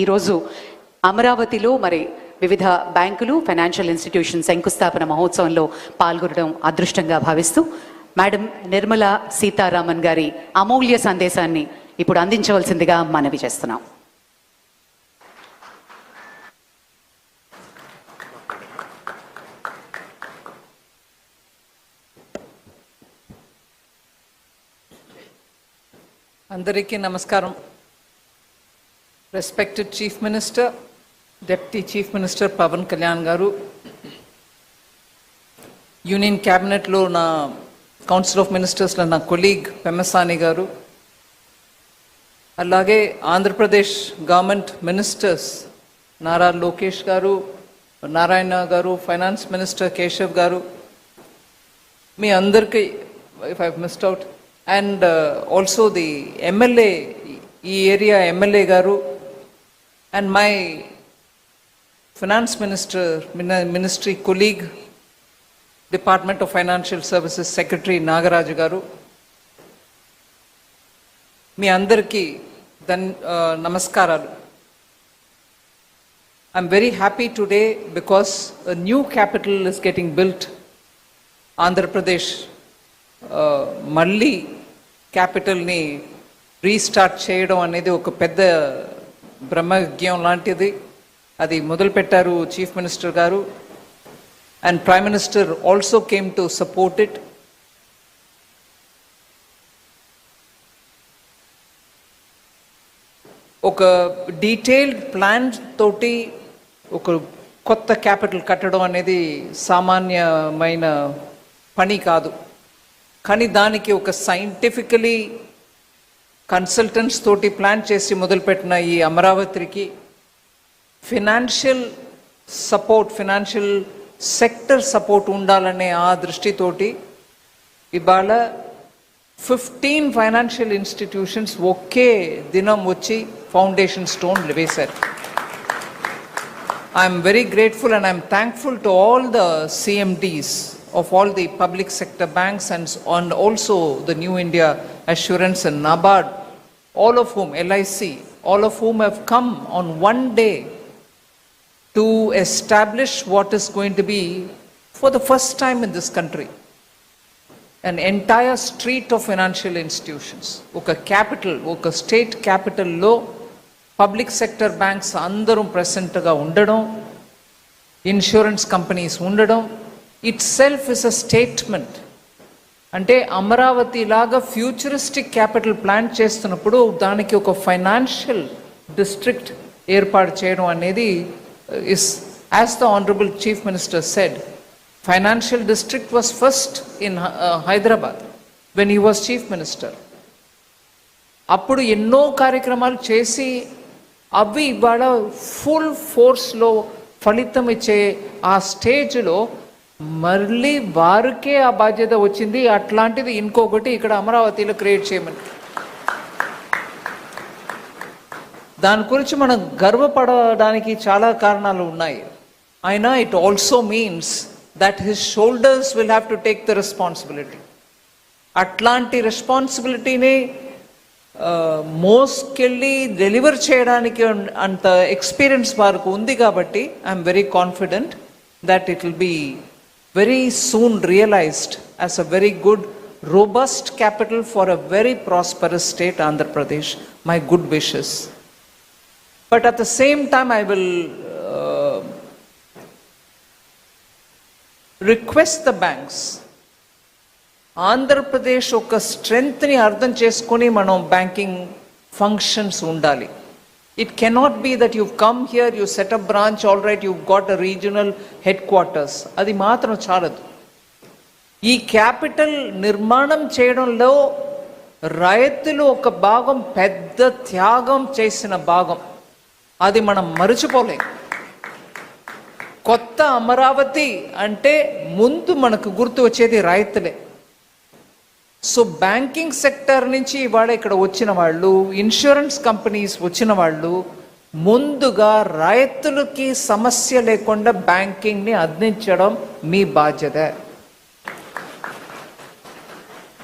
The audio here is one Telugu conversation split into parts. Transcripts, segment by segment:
ఈరోజు అమరావతిలో మరి వివిధ బ్యాంకులు ఫైనాన్షియల్ ఇన్స్టిట్యూషన్ శంకుస్థాపన మహోత్సవంలో పాల్గొనడం అదృష్టంగా భావిస్తూ మేడం నిర్మలా సీతారామన్ గారి అమూల్య సందేశాన్ని ఇప్పుడు అందించవలసిందిగా మనవి చేస్తున్నాం. అందరికీ నమస్కారం. Respected chief minister, deputy chief minister Pawan Kalyan గారు, యూనియన్ క్యాబినెట్లో నా కౌన్సిల్ ఆఫ్ మినిస్టర్స్లో నా కొలీగ్ పెమ్మసాని గారు, అలాగే ఆంధ్రప్రదేశ్ గవర్నమెంట్ మినిస్టర్స్ నారా లోకేష్ గారు, నారాయణ గారు, ఫైనాన్స్ మినిస్టర్ కేశవ్ గారు, మీ అందరికీ if I missed out, and also the MLA, area MLA garu, and my finance ministry colleague, Department of Financial Services Secretary Nagaraj garu, మీ అందరికీ నమస్కారాలు. I'm very happy today because a new capital is getting built. Andhra Pradesh మళ్ళీ క్యాపిటల్ని రీస్టార్ట్ చేయడం అనేది ఒక పెద్ద బ్రహ్మయజ్ఞం లాంటిది. అది మొదలుపెట్టారు చీఫ్ మినిస్టర్ గారు, and prime minister also came to support it. ఒక డీటెయిల్డ్ ప్లాన్ తోటి ఒక కొత్త క్యాపిటల్ కట్టడం అనేది సామాన్యమైన పని కాదు. కానీ దానికి ఒక సైంటిఫికలీ కన్సల్టెంట్స్ తోటి ప్లాన్ చేసి మొదలుపెట్టిన ఈ అమరావతికి financial support, financial sector support ఉండాలనే ఆ దృష్టితోటి ఇవాళ 15 ఫైనాన్షియల్ ఇన్స్టిట్యూషన్స్ ఒకే దినం వచ్చి ఫౌండేషన్ స్టోన్ వేశారు. I'm very grateful and I'm thankful to all the CMDs of all the public sector banks and also the New India Assurance and NABARD, all of whom, LIC, all of whom have come on one day to establish what is going to be, for the first time in this country, an entire street of financial institutions. Oka capital, oka state capital lo public sector banks andarum present ga undadam, insurance companies undadam itself is a statement. అంటే అమరావతి లాగా ఫ్యూచరిస్టిక్ క్యాపిటల్ ప్లాన్ చేస్తున్నప్పుడు దానికి ఒక ఫైనాన్షియల్ డిస్ట్రిక్ట్ ఏర్పాటు చేయడం అనేది is, as the honourable chief minister said, financial district was first in Hyderabad when he was chief minister. అప్పుడు ఎన్నో కార్యక్రమాలు చేసి అవి ఇవాళ ఫుల్ ఫోర్స్లో ఫలితం ఇచ్చే ఆ స్టేజ్లో మళ్ళీ వారికే ఆ బాధ్యత వచ్చింది. అట్లాంటిది ఇంకొకటి ఇక్కడ అమరావతిలో క్రియేట్ చేయమని, దాని గురించి మనం గర్వపడడానికి చాలా కారణాలు ఉన్నాయి. అయినా it also means that his shoulders will have to take the responsibility. అట్లాంటి రెస్పాన్సిబిలిటీని మోసుకెళ్ళి డెలివర్ చేయడానికి అంత ఎక్స్పీరియన్స్ వారికి ఉంది. కాబట్టి I'm very confident that it will be very soon realized as a very good, robust capital for a very prosperous state, Andhra Pradesh. My good wishes. But at the same time, I will request the banks, Andhra Pradesh oka strength ni ardham cheskoni manam banking functions undali. It cannot be that you've come here, you set up branch, all right, you've got a regional headquarters. అది మాత్రం చాలదు. ఈ క్యాపిటల్ నిర్మాణం చేయడంలో రైతులు ఒక భాగం, పెద్ద త్యాగం చేసిన భాగం, అది మనం మరచిపోలేం. కొత్త అమరావతి అంటే ముందు మనకు గుర్తు వచ్చేది రైతులే. సో బ్యాంకింగ్ సెక్టర్ నుంచి ఇవాళ ఇక్కడ వచ్చిన వాళ్ళు, ఇన్సూరెన్స్ కంపెనీస్ వచ్చిన వాళ్ళు ముందుగా రైతులకి సమస్య లేకుండా బ్యాంకింగ్ని అందించడం మీ బాధ్యత.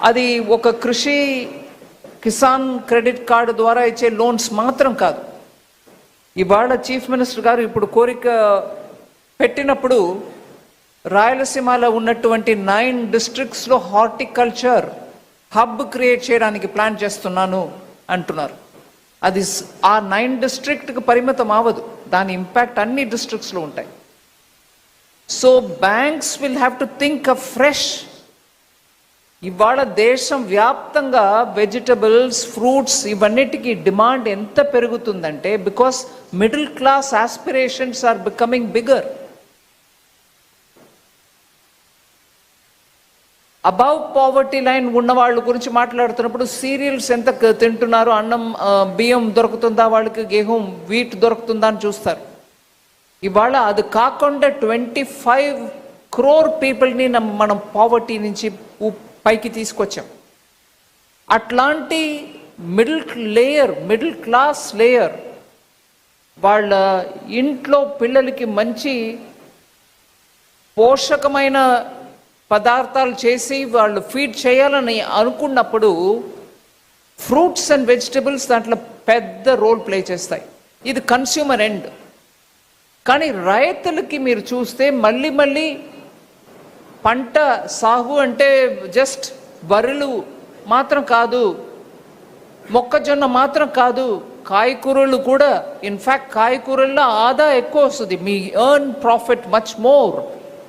అది ఒక కృషి కిసాన్ క్రెడిట్ కార్డు ద్వారా ఇచ్చే లోన్స్ మాత్రం కాదు. ఇవాళ చీఫ్ మినిస్టర్ గారు ఇప్పుడు కోరిక పెట్టినప్పుడు రాయలసీమలో ఉన్నటువంటి 9 డిస్ట్రిక్ట్స్లో హార్టికల్చర్ హబ్ క్రియేట్ చేయడానికి ప్లాన్ చేస్తున్నాను అంటున్నారు. అది ఆ 9 డిస్ట్రిక్ట్కి పరిమితం అవ్వదు, దాని ఇంపాక్ట్ అన్ని డిస్ట్రిక్ట్స్లో ఉంటాయి. So banks will have to think a fresh. ఇవాళ దేశం వ్యాప్తంగా వెజిటబుల్స్, ఫ్రూట్స్ ఇవన్నిటికీ డిమాండ్ ఎంత పెరుగుతుందంటే because middle class aspirations are becoming bigger. Above poverty line ఉన్న వాళ్ళ గురించి మాట్లాడుతున్నప్పుడు సీరియల్స్ ఎంత తింటున్నారు, అన్నం బియ్యం దొరుకుతుందా వాళ్ళకి, గేహం వీట్ దొరుకుతుందా అని చూస్తారు. ఇవాళ అది కాకుండా 25 crore పీపుల్ని మనం పావర్టీ నుంచి పైకి తీసుకొచ్చాం. అట్లాంటి మిడిల్ క్లాస్ లేయర్ వాళ్ళ ఇంట్లో పిల్లలకి మంచి పోషకమైన పదార్థాలు చేసి వాళ్ళు ఫీడ్ చేయాలని అనుకున్నప్పుడు ఫ్రూట్స్ అండ్ వెజిటబుల్స్ దాంట్లో పెద్ద రోల్ ప్లే చేస్తాయి. ఇది కన్స్యూమర్ ఎండ్. కానీ రైతులకి మీరు చూస్తే మళ్ళీ పంట సాగు అంటే జస్ట్ వరులు మాత్రం కాదు, మొక్కజొన్న మాత్రం కాదు, కాయకూరలు కూడా. ఇన్ఫ్యాక్ట్ కాయకూరల్లో ఆదా ఎక్కువ వస్తుంది. మీ earn profit much more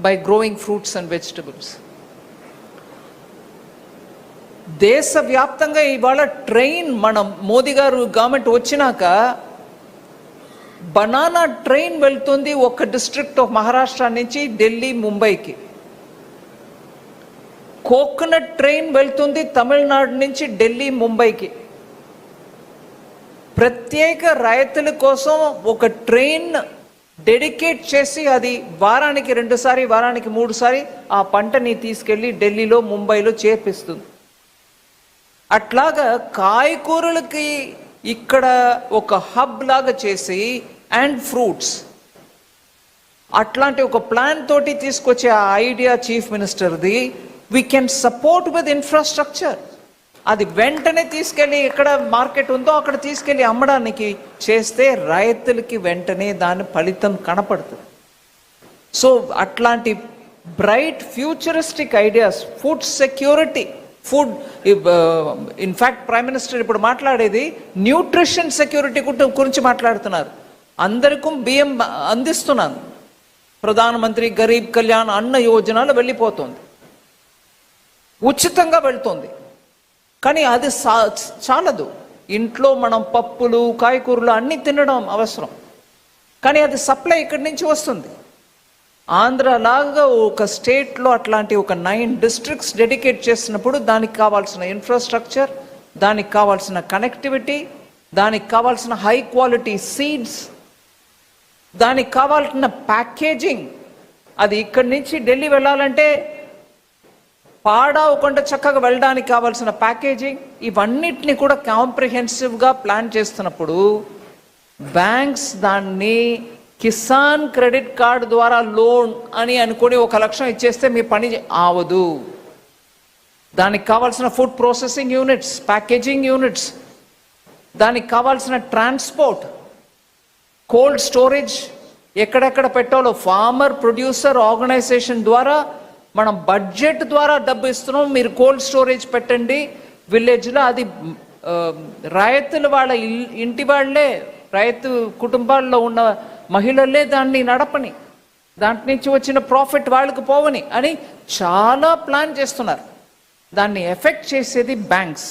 by growing fruits and vegetables. దేశవ్యాప్తంగా ఇవాళ ట్రైన్, మనం మోదీ గారు గవర్నమెంట్ వచ్చినాక బనానా ట్రైన్ వెళ్తుంది ఒక డిస్ట్రిక్ట్ ఆఫ్ మహారాష్ట్ర నుంచి ఢిల్లీ, ముంబైకి. కోకోనట్ ట్రైన్ వెళ్తుంది తమిళనాడు నుంచి ఢిల్లీ, ముంబైకి. ప్రత్యేక రైతుల కోసం ఒక ట్రైన్ డెడికేట్ చేసి అది వారానికి 2 సారి, వారానికి 3 సారి ఆ పంటని తీసుకెళ్ళి ఢిల్లీలో, ముంబైలో చేర్పిస్తుంది. అట్లాగా కాయకూరలకి ఇక్కడ ఒక హబ్ లాగా చేసి అండ్ ఫ్రూట్స్ అట్లాంటి ఒక ప్లాన్ తోటి తీసుకొచ్చే ఆ ఐడియా చీఫ్ మినిస్టర్ది. We can support with infrastructure. అది వెంటనే తీసుకెళ్ళి ఎక్కడ మార్కెట్ ఉందో అక్కడ తీసుకెళ్ళి అమ్మడానికి చేస్తే రైతులకి వెంటనే దాని ఫలితం కనపడుతుంది. సో అట్లాంటి bright futuristic ideas, food security, food in fact prime minister ఇప్పుడు మాట్లాడేది న్యూట్రిషన్ సెక్యూరిటీ గురించి మాట్లాడుతున్నారు. అందరికీ బియ్యం అందిస్తున్నాను, ప్రధానమంత్రి గరీబ్ కళ్యాణ్ అన్న యోజనలో వెళ్ళిపోతుంది, ఉచితంగా వెళ్తుంది. కానీ అది చాలదు. ఇంట్లో మనం పప్పులు, కాయకూరలు అన్నీ తినడం అవసరం, కానీ అది సప్లై ఇక్కడి నుంచి వస్తుంది. ఆంధ్రలాగా ఒక స్టేట్లో అట్లాంటి ఒక 9 డిస్ట్రిక్ట్స్ డెడికేట్ చేసినప్పుడు దానికి కావాల్సిన ఇన్ఫ్రాస్ట్రక్చర్, దానికి కావాల్సిన కనెక్టివిటీ, దానికి కావాల్సిన హై క్వాలిటీ సీడ్స్, దానికి కావాల్సిన ప్యాకేజింగ్, అది ఇక్కడి నుంచి ఢిల్లీ వెళ్ళాలంటే పాడవకుండా చక్కగా వెళ్ళడానికి కావాల్సిన ప్యాకేజింగ్, ఇవన్నిటిని కూడా కాంప్రిహెన్సివ్గా ప్లాన్ చేస్తున్నప్పుడు బ్యాంక్స్ దాన్ని కిసాన్ క్రెడిట్ కార్డు ద్వారా లోన్ అని అనుకొని 1 లక్షం ఇచ్చేస్తే మీ పని ఆవదు. దానికి కావాల్సిన food processing units, packaging units, దానికి కావాల్సిన ట్రాన్స్పోర్ట్, కోల్డ్ స్టోరేజ్ ఎక్కడెక్కడ పెట్టాలో ఫార్మర్ ప్రొడ్యూసర్ ఆర్గనైజేషన్ ద్వారా మనం బడ్జెట్ ద్వారా డబ్బు ఇస్తున్నాం, మీరు కోల్డ్ స్టోరేజ్ పెట్టండి విలేజ్లో. అది రైతులు వాళ్ళ ఇంటి వాళ్ళే, రైతు కుటుంబాల్లో ఉన్న మహిళలే దాన్ని నడపని, దాంట్ నుంచి వచ్చిన ప్రాఫిట్ వాళ్ళకి పోవని అని చాలా ప్లాన్ చేస్తున్నారు. దాన్ని ఎఫెక్ట్ చేసేది బ్యాంక్స్.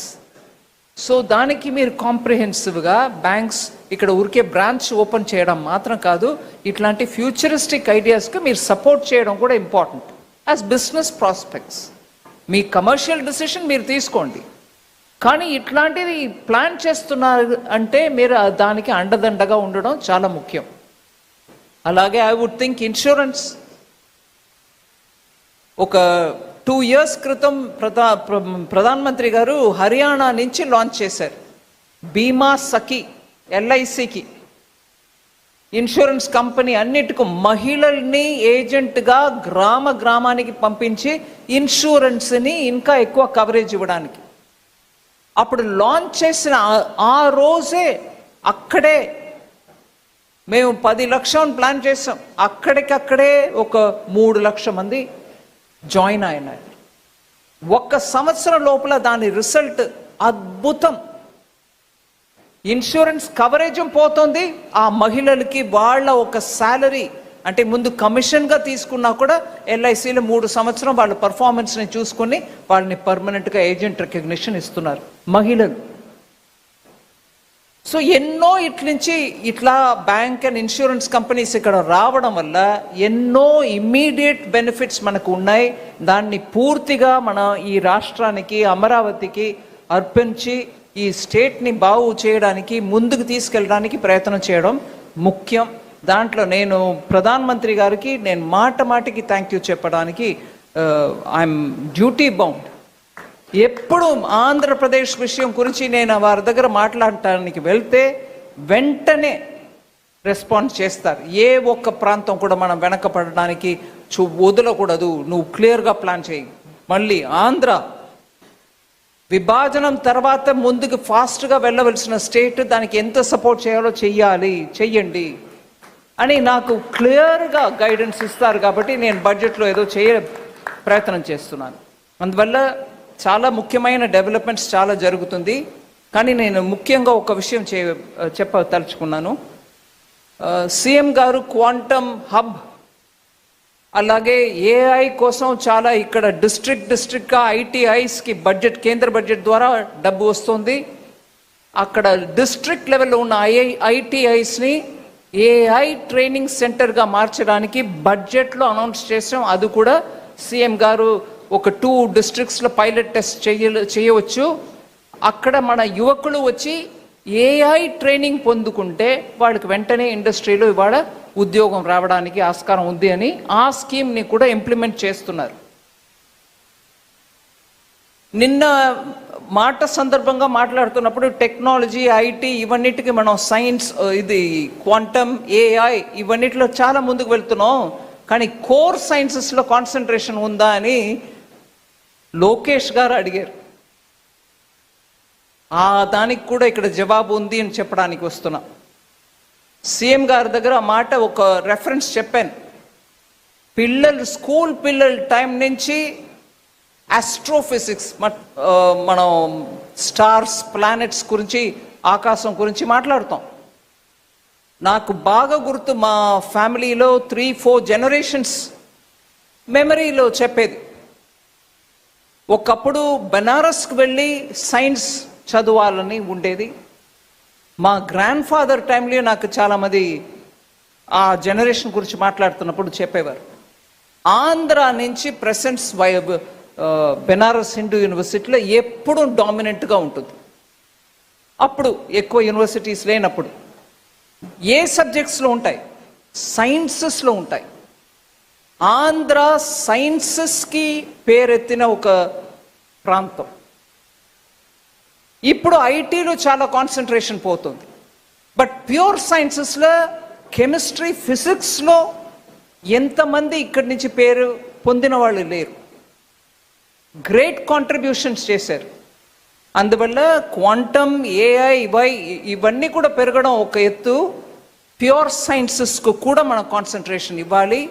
సో దానికి మీరు కాంప్రిహెన్సివ్గా బ్యాంక్స్ ఇక్కడ ఊరికే బ్రాంచ్ ఓపెన్ చేయడం మాత్రం కాదు, ఇట్లాంటి ఫ్యూచరిస్టిక్ ఐడియాస్కి మీరు సపోర్ట్ చేయడం కూడా ఇంపార్టెంట్ యాజ్ బిజినెస్ ప్రాస్పెక్ట్స్. మీ కమర్షియల్ డిసిషన్ మీరు తీసుకోండి, కానీ ఇట్లాంటివి ప్లాన్ చేస్తున్నారు అంటే మీరు దానికి అండదండగా ఉండడం చాలా ముఖ్యం. అలాగే ఐ వుడ్ థింక్ ఇన్సూరెన్స్. ఒక 2 years క్రితం ప్రధానమంత్రి గారు హర్యానా నుంచి లాంచ్ చేశారు బీమా సఖి, LICకి ఇన్సూరెన్స్ కంపెనీ అన్నిటికీ మహిళల్ని ఏజెంట్గా గ్రామానికి పంపించి ఇన్సూరెన్స్ని ఇంకా ఎక్కువ కవరేజ్ ఇవ్వడానికి. అప్పుడు లాంచ్ చేసిన ఆ రోజే అక్కడే మేము 10 లక్షలు ప్లాన్ చేసాం, అక్కడికక్కడే ఒక 3 లక్షల మంది జాయిన్ అయినారు. 1 సంవత్సరం లోపల దాని రిజల్ట్ అద్భుతం. ఇన్సూరెన్స్ కవరేజ్ పోతుంది, ఆ మహిళలకి వాళ్ళ ఒక శాలరీ అంటే ముందు కమిషన్గా తీసుకున్నా కూడా ఎల్ఐసిలో 3 సంవత్సరం వాళ్ళ పర్ఫార్మెన్స్ని చూసుకుని వాళ్ళని పర్మనెంట్గా ఏజెంట్ రికగ్నిషన్ ఇస్తున్నారు మహిళలు. సో ఎన్నో ఇట్లా బ్యాంక్ అండ్ ఇన్సూరెన్స్ కంపెనీస్ ఇక్కడ రావడం వల్ల ఎన్నో ఇమ్మీడియట్ బెనిఫిట్స్ మనకు ఉన్నాయి. దాన్ని పూర్తిగా మన ఈ రాష్ట్రానికి, అమరావతికి అర్పించి ఈ స్టేట్ని బాగు చేయడానికి, ముందుకు తీసుకెళ్ళడానికి ప్రయత్నం చేయడం ముఖ్యం. దాంట్లో నేను ప్రధానమంత్రి గారికి నేను మాటికి థ్యాంక్ యూ చెప్పడానికి ఐఎమ్ డ్యూటీ బౌండ్. ఎప్పుడు ఆంధ్రప్రదేశ్ విషయం గురించి నేను వారి దగ్గర మాట్లాడటానికి వెళ్తే వెంటనే రెస్పాన్స్ చేస్తారు. ఏ ఒక్క ప్రాంతం కూడా మనం వెనకపడడానికి వదలకూడదు, నువ్వు క్లియర్గా ప్లాన్ చేయి. మళ్ళీ ఆంధ్ర విభజనం తర్వాత ముందుకు ఫాస్ట్గా వెళ్ళవలసిన స్టేట్, దానికి ఎంత సపోర్ట్ చేయాలో చెయ్యండి అని నాకు క్లియర్గా గైడెన్స్ ఇస్తారు. కాబట్టి నేను బడ్జెట్లో ఏదో ప్రయత్నం చేస్తున్నాను. అందువల్ల చాలా ముఖ్యమైన డెవలప్మెంట్స్ చాలా జరుగుతుంది. కానీ నేను ముఖ్యంగా ఒక విషయం చెప్పదలుచుకున్నాను. సీఎం గారు క్వాంటమ్ హబ్, అలాగే ఏఐ కోసం చాలా ఇక్కడ డిస్ట్రిక్ట్గా ఐటీఐస్కి బడ్జెట్, కేంద్ర బడ్జెట్ ద్వారా డబ్బు వస్తుంది. అక్కడ డిస్ట్రిక్ట్ లెవెల్లో ఉన్న ఐటీఐస్ని ఏఐ ట్రైనింగ్ సెంటర్గా మార్చడానికి బడ్జెట్లో అనౌన్స్ చేసాం. అది కూడా సీఎం గారు ఒక 2 డిస్ట్రిక్ట్స్లో పైలట్ టెస్ట్ చేయవచ్చు. అక్కడ మన యువకులు వచ్చి ఏఐ ట్రైనింగ్ పొందుకుంటే వాళ్ళకి వెంటనే ఇండస్ట్రీలో ఇవాళ ఉద్యోగం రావడానికి ఆస్కారం ఉంది అని ఆ స్కీమ్ని కూడా ఇంప్లిమెంట్ చేస్తున్నారు. నిన్న మాట సందర్భంగా మాట్లాడుతున్నప్పుడు టెక్నాలజీ, ఐటీ ఇవన్నిటికీ మనం సైన్స్, ఇది క్వాంటమ్, ఏఐ ఇవన్నిటిలో చాలా ముందుకు వెళ్తున్నాం. కానీ కోర్ సైన్సెస్లో కాన్సన్ట్రేషన్ ఉందా అని లోకేష్ గారు అడిగారు. దానికి కూడా ఇక్కడ జవాబు ఉంది అని చెప్పడానికి వస్తున్నా. సీఎం గారి దగ్గర ఆ మాట ఒక రెఫరెన్స్ చెప్పాను. స్కూల్ పిల్లల టైం నుంచి ఆస్ట్రోఫిజిక్స్, మనం స్టార్స్, ప్లానెట్స్ గురించి, ఆకాశం గురించి మాట్లాడుతాం. నాకు బాగా గుర్తు, మా ఫ్యామిలీలో 3-4 జనరేషన్స్ మెమరీలో చెప్పేది. ఒకప్పుడు బెనారస్కి వెళ్ళి సైన్స్ చదవాలని ఉండేది. మా గ్రాండ్ ఫాదర్ టైంలో నాకు చాలామంది ఆ జనరేషన్ గురించి మాట్లాడుతున్నప్పుడు చెప్పేవారు. ఆంధ్ర నుంచి ప్రెసెంట్స్ బెనారస్ హిందూ యూనివర్సిటీలో ఎప్పుడు డామినెంట్గా ఉంటుంది. అప్పుడు ఎక్కువ యూనివర్సిటీస్ లేనప్పుడు ఏ సబ్జెక్ట్స్లో ఉంటాయి? సైన్సెస్లో ఉంటాయి. ఆంధ్ర సైన్సెస్కి పేరెత్తిన ఒక ప్రాంతం. ఇప్పుడు ఐటీలో చాలా కాన్సన్ట్రేషన్ పోతుంది. బట్ ప్యూర్ సైన్సెస్లో, కెమిస్ట్రీ, ఫిజిక్స్లో ఎంతమంది ఇక్కడి నుంచి పేరు పొందిన వాళ్ళు లేరు. గ్రేట్ కాంట్రిబ్యూషన్స్ చేశారు. అందువల్ల క్వాంటమ్, ఏఐ ఇవన్నీ కూడా పెరగడం ఒక ఎత్తు. ప్యూర్ సైన్సెస్కు కూడా మనం కాన్సన్ట్రేషన్ ఇవ్వాలి.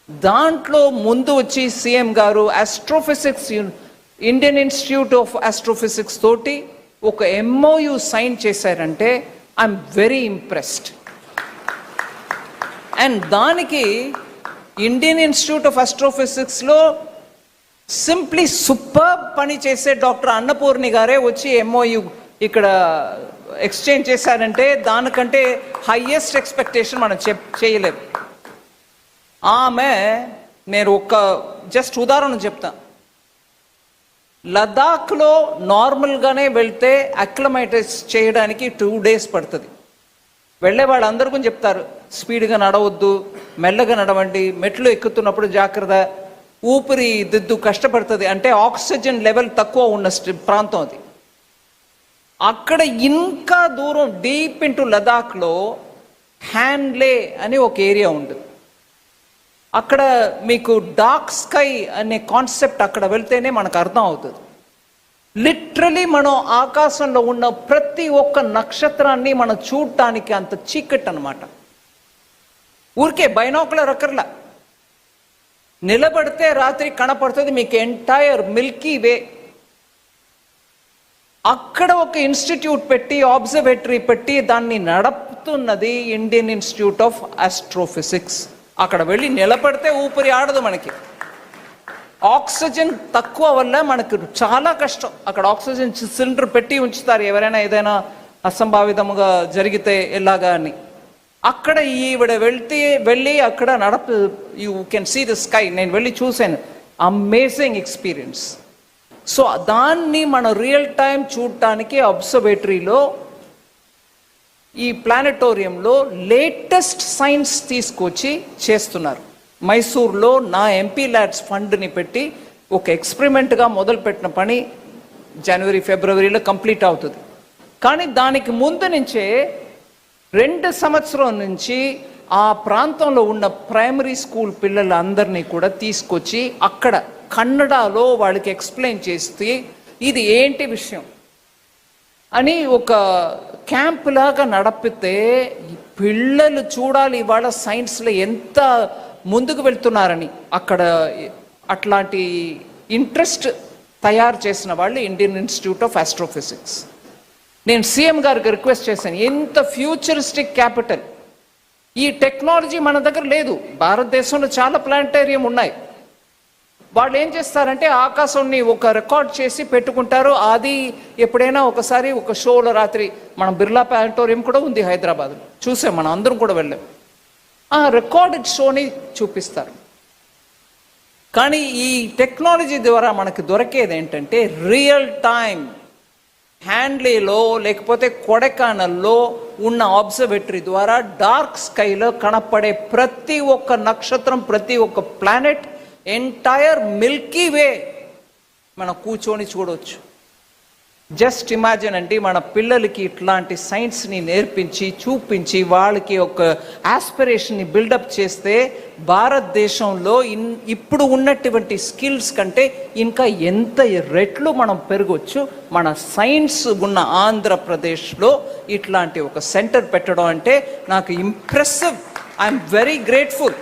దాంట్లో ముందు వచ్చి సీఎం గారు astrophysics, Indian institute of astrophysics తోటి ఒక MOU సైన్ చేశారంటే ఐఎమ్ వెరీ ఇంప్రెస్డ్. అండ్ దానికి ఇండియన్ ఇన్స్టిట్యూట్ ఆఫ్ ఆస్ట్రోఫిజిక్స్లో సింప్లీ సూపర్ పని చేసే డాక్టర్ అన్నపూర్ణి గారే వచ్చి MOU ఇక్కడ ఎక్స్చేంజ్ చేశారంటే దానికంటే హైయెస్ట్ ఎక్స్పెక్టేషన్ మనం చేయలేము. ఆమె, నేను ఒక జస్ట్ ఉదాహరణ చెప్తా. లదాఖ్లో నార్మల్గానే వెళ్తే అక్లమైటైజ్ చేయడానికి 2 days పడుతుంది. వెళ్ళే వాళ్ళందరూ కూడా చెప్తారు స్పీడ్గా నడవద్దు, మెల్లగా నడవండి, మెట్లు ఎక్కుతున్నప్పుడు జాగ్రత్త, ఊపిరి దిద్దు కష్టపడుతుంది. అంటే ఆక్సిజన్ లెవెల్ తక్కువ ఉన్న ప్రాంతం అది. అక్కడ ఇంకా దూరం డీప్ ఇంటూ లదాఖ్లో హ్యాండ్లే అని ఒక ఏరియా ఉంటుంది. అక్కడ మీకు డార్క్ స్కై అనే కాన్సెప్ట్ అక్కడ వెళ్తేనే మనకు అర్థం అవుతుంది. లిటరలీ మనం ఆకాశంలో ఉన్న ప్రతి ఒక్క నక్షత్రాన్ని మనం చూడటానికి అంత చీకటి అన్నమాట. ఊరికే బైనాకులర్ అక్కర్లా, నిలబడితే రాత్రి కనపడుతుంది మీకు ఎంటైర్ మిల్కీ వే. అక్కడ ఒక ఇన్స్టిట్యూట్ పెట్టి, ఆబ్జర్వేటరీ పెట్టి దాన్ని నడుపుతున్నది ఇండియన్ ఇన్స్టిట్యూట్ ఆఫ్ ఆస్ట్రోఫిజిక్స్. అక్కడ వెళ్ళి నిలబడితే ఊపిరి ఆడదు మనకి. ఆక్సిజన్ తక్కువ వల్ల మనకు చాలా కష్టం. అక్కడ ఆక్సిజన్ సిలిండర్ పెట్టి ఉంచుతారు, ఎవరైనా ఏదైనా అసంభావితముగా జరిగితే ఎలాగా అని. అక్కడ ఈవిడ వెళ్ళి అక్కడ you can see the sky. నేను వెళ్ళి చూశాను, అమేజింగ్ ఎక్స్పీరియన్స్. సో దాన్ని మనం రియల్ టైం చూడటానికి అబ్జర్వేటరీలో, ఈ ప్లానెటోరియంలో లేటెస్ట్ సైన్స్ తీసుకొచ్చి చేస్తున్నారు. మైసూర్లో నా ఎంపీ ల్యాడ్స్ ఫండ్ని పెట్టి ఒక ఎక్స్పెరిమెంట్గా మొదలుపెట్టిన పని జనవరి ఫిబ్రవరిలో కంప్లీట్ అవుతుంది. కానీ దానికి ముందు నుంచే 2 సంవత్సరం నుంచి ఆ ప్రాంతంలో ఉన్న ప్రైమరీ స్కూల్ పిల్లలందరినీ కూడా తీసుకొచ్చి అక్కడ కన్నడలో వాళ్ళకి ఎక్స్ప్లెయిన్ చేస్తే ఇది ఏంటి విషయం అని ఒక క్యాంప్ లాగా నడిపితే పిల్లలు చూడాలి ఇవాళ సైన్స్లో ఎంత ముందుకు వెళ్తున్నారని. అక్కడ అట్లాంటి ఇంట్రెస్ట్ తయారు చేసిన వాళ్ళు ఇండియన్ ఇన్స్టిట్యూట్ ఆఫ్ ఆస్ట్రోఫిజిక్స్. నేను సీఎం గారికి రిక్వెస్ట్ చేశాను, ఎంత ఫ్యూచరిస్టిక్ క్యాపిటల్, ఈ టెక్నాలజీ మన దగ్గర లేదు. భారతదేశంలో చాలా ప్లానెటేరియం ఉన్నాయి. వాళ్ళు ఏం చేస్తారంటే ఆకాశాన్ని ఒక రికార్డ్ చేసి పెట్టుకుంటారు. అది ఎప్పుడైనా ఒకసారి ఒక షోలో రాత్రి, మనం బిర్లా ప్లానెటోరియం కూడా ఉంది హైదరాబాద్లో, చూసాం, మనం అందరం కూడా వెళ్ళాం. ఆ రికార్డెడ్ షోని చూపిస్తారు. కానీ ఈ టెక్నాలజీ ద్వారా మనకు దొరికేది ఏంటంటే రియల్ టైం హ్యాండ్లీలో లేకపోతే కొడైకెనాల్లో ఉన్న ఆబ్జర్వేటరీ ద్వారా డార్క్ స్కైలో కనపడే ప్రతి ఒక్క నక్షత్రం, ప్రతి ఒక్క ప్లానెట్, ఎంటైర్ మిల్కీ వే మనం కూర్చొని చూడవచ్చు. జస్ట్ ఇమాజిన్ అండి, మన పిల్లలకి ఇట్లాంటి సైన్స్ని నేర్పించి చూపించి వాళ్ళకి ఒక ఆస్పిరేషన్ని బిల్డప్ చేస్తే భారతదేశంలో ఇప్పుడు ఉన్నటువంటి స్కిల్స్ కంటే ఇంకా ఎంత రెట్లు మనం పెరగవచ్చు. మన సైన్స్ ఉన్న ఆంధ్రప్రదేశ్లో ఇట్లాంటి ఒక సెంటర్ పెట్టడం అంటే నాకు impressive. I'm very grateful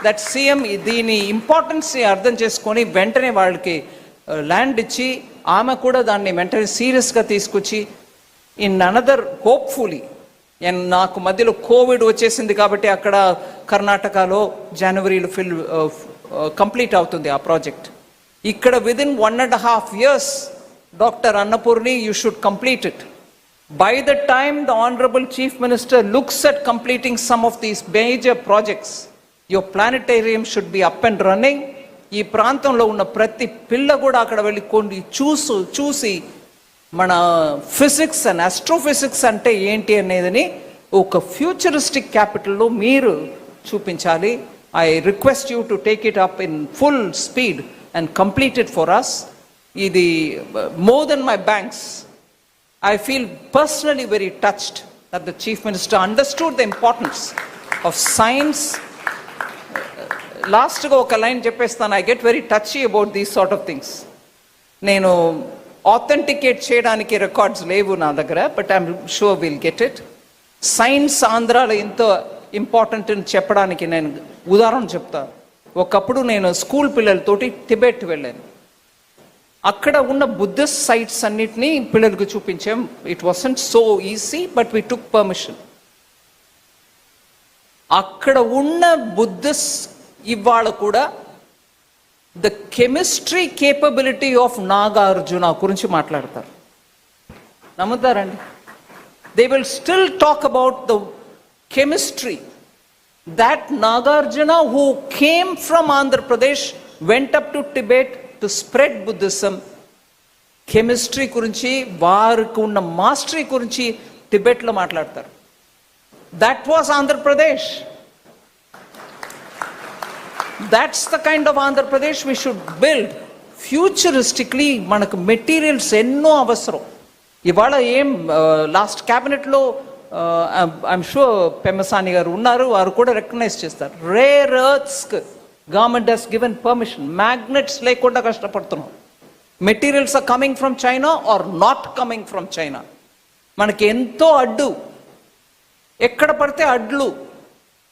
that CM దీని ఇంపార్టెన్స్ని అర్థం చేసుకొని వెంటనే వాళ్ళకి ల్యాండ్ ఇచ్చి, ఆమె కూడా దాన్ని వెంటనే సీరియస్గా తీసుకొచ్చి ఇన్ అనదర్ హోప్ఫుల్లీ, నాకు మధ్యలో కోవిడ్ వచ్చేసింది కాబట్టి అక్కడ కర్ణాటకలో జనవరిలో కంప్లీట్ అవుతుంది ఆ ప్రాజెక్ట్. ఇక్కడ within 1.5 years doctor Annapurni, you should complete it. By the time the Honorable Chief Minister looks at completing some of these major projects, your planetarium should be up and running. ఈ ప్రాంతంలో ఉన్న ప్రతి పిల్ల కూడా అక్కడ వెళ్ళి కొన్ని చూసి మన ఫిజిక్స్ అండ్ ఆస్ట్రోఫిజిక్స్ అంటే ఏంటి అనేదని ఒక ఫ్యూచరిస్టిక్ క్యాపిటల్లో మీరు చూపించాలి. I request you to take it up in full speed and complete it for us. ఇది more than my banks. I feel personally very touched that the Chief Minister understood the importance of science. Lastగా ఒక లైన్ చెప్పేస్తాను. I get very touchy about these sort of things. నేను ఆథెంటికేట్ చేయడానికి రికార్డ్స్ లేవు నా దగ్గర, but I'm sure will get it. Science ఆంధ్రాలో ఎంతో ఇంపార్టెంట్ అని చెప్పడానికి నేను ఉదాహరణ చెప్తాను. ఒకప్పుడు నేను స్కూల్ పిల్లలతోటి టిబెట్ వెళ్ళాను. అక్కడ ఉన్న బుద్ధిస్ట్ సైట్స్ అన్నిటినీ పిల్లలకు చూపించాం. It wasn't so easy, but we took permission. అక్కడ ఉన్న బుద్ధిస్ట్ ఇవాళ కూడా the chemistry capability of Nagarjuna గురించి మాట్లాడతారు. నమ్ముతారండి? They will still talk about the chemistry that Nagarjuna, who came from Andhra Pradesh, went up to Tibet to spread Buddhism. Chemistry గురించి, వారికి ఉన్న మాస్టరీ గురించి టిబెట్లో మాట్లాడతారు. That was Andhra Pradesh. That's the kind of Andhra Pradesh we should build. Futuristically మనకు మెటీరియల్స్ ఎన్నో అవసరం. ఇవాళ ఏం లాస్ట్ క్యాబినెట్లో ఐఎమ్ షూర్ పెమ్మసాని గారు ఉన్నారు, వారు కూడా రికగ్నైజ్ చేస్తారు. రేర్ ఎర్త్స్కి government has given permission. Magnets లేకుండా కష్టపడుతున్నాం. Materials are coming from China are not coming from China. మనకి ఎంతో అడ్డు, ఎక్కడ పడితే అడ్లు.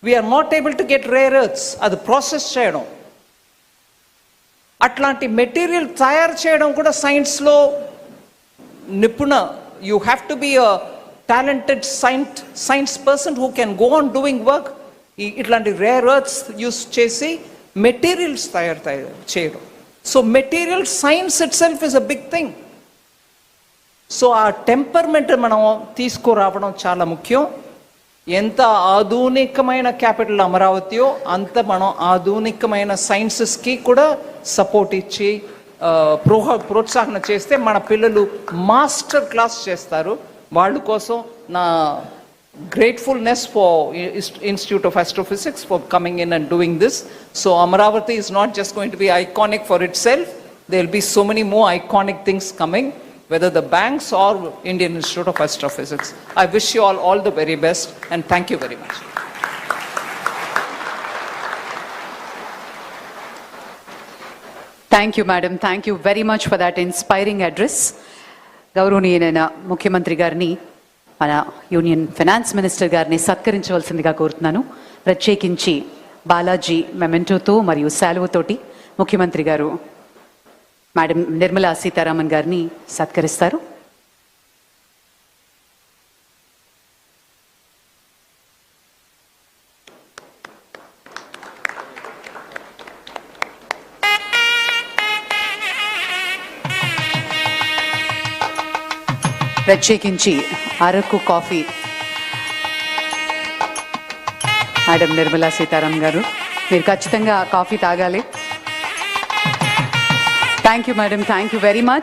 We're not able to get rare earths, అది ప్రాసెస్ చేయడం, అట్లాంటి మెటీరియల్ తయారు చేయడం కూడా సైన్స్లో నిపుణ. You have to be a talented science person who can go on doing work. ఇట్లాంటి రేర్ ఎర్త్స్ యూస్ చేసి మెటీరియల్స్ తయారు చేయడం. So material science itself is a big thing. So ఆ టెంపర్మెంట్ మనం తీసుకురావడం చాలా ముఖ్యం. ఎంత ఆధునికమైన క్యాపిటల్ అమరావతియో అంత మనం ఆధునికమైన సైన్సెస్కి కూడా సపోర్ట్ ఇచ్చి ప్రోత్సాహన చేస్తే మన పిల్లలు మాస్టర్ క్లాస్ చేస్తారు. వాళ్ళ కోసం నా gratefulness for Institute of Astrophysics for coming in and doing this. So Amaravati is not just going to be iconic for itself. There will be so many more iconic things coming, whether the banks or Indian Institute of Astrophysics. I wish you all the very best and thank you very much. Thank you madam, thank you very much for that inspiring address. గౌరవనీయులైన ముఖ్యమంత్రి గారిని, మన యూనియన్ ఫైనాన్స్ మినిస్టర్ గారిని సత్కరించవలసిందిగా కోరుతున్నాను. ప్రత్యేకించి బాలాజీ మెమెంటోతో మరియు శాలువతోటి ముఖ్యమంత్రి గారు మేడం నిర్మలా సీతారామన్ గారిని సత్కరిస్తారు. ప్రత్యేకించి అరకు కాఫీ మేడం నిర్మలా సీతారామన్ గారు, మీరు ఖచ్చితంగా కాఫీ తాగాలి. Thank you madam, thank you very much.